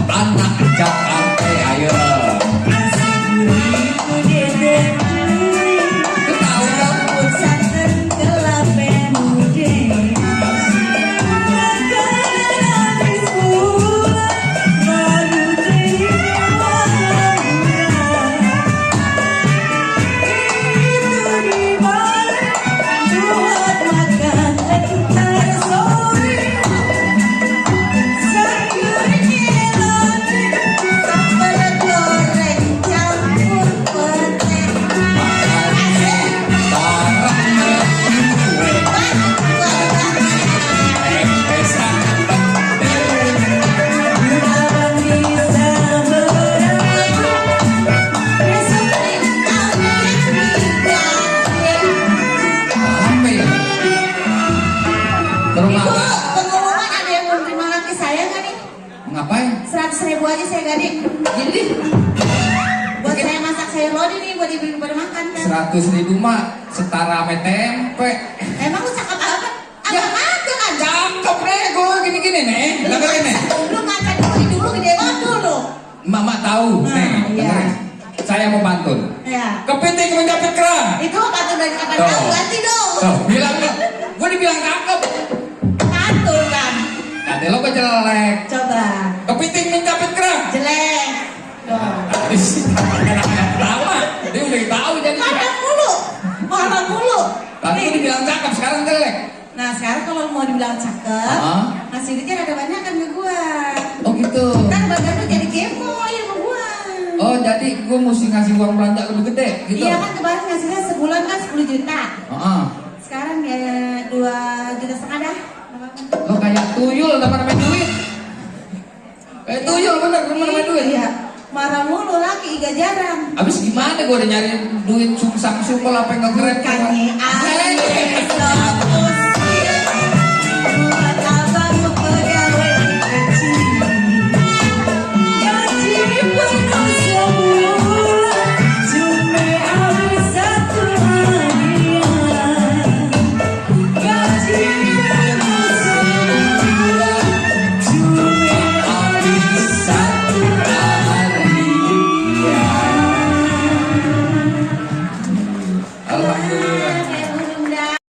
anak Jakarta ayo. Ngapain? 100.000 aja saya gadik. Jadi buat saya masak sayur lodeh nih buat ibu-ibu pada makan kan. 100.000 mah setara sama tempe. Emang lu cakep apa? Abang aja kan. Cakep nih gue gini-gini nih. Dengerin nih. Lu ngangkat dulu gede banget dulu. Mama tahu nih. Iya. Dengerin. Saya mau pantun. Iya. Kepiting menjepit kerang. Itu pantun dari kapan tahu ganti dong. Tuh, bilang gue dibilang cakep. Pantun kan. Nanti lo kejelek. Coba. Kepiting menjepit kerang. Jelek. Tadi sih lama. Dia udah tahu jadi. Marah mulu. Tadi gue dibilang cakep, sekarang jelek. Nah sekarang kalau mau dibilang cakep, ngasih duitnya ada banyak kan ke gua. Oh gitu. Ntar badan lu jadi gemoy sama gua. Oh jadi gue mesti ngasih uang belanja lebih gede gitu? Iya kan kemarin ngasihnya sebulan kan 10 juta. Sekarang ya 2,5 juta dah. Lo kayak tuyul teman-teman duit. Kayak tuyul bener teman-teman duit. Iya. Marah mulu laki gak jarang. Abis gimana gue udah nyari duit sungsang sumpel apa yang nge-grab. Bukannya aneh.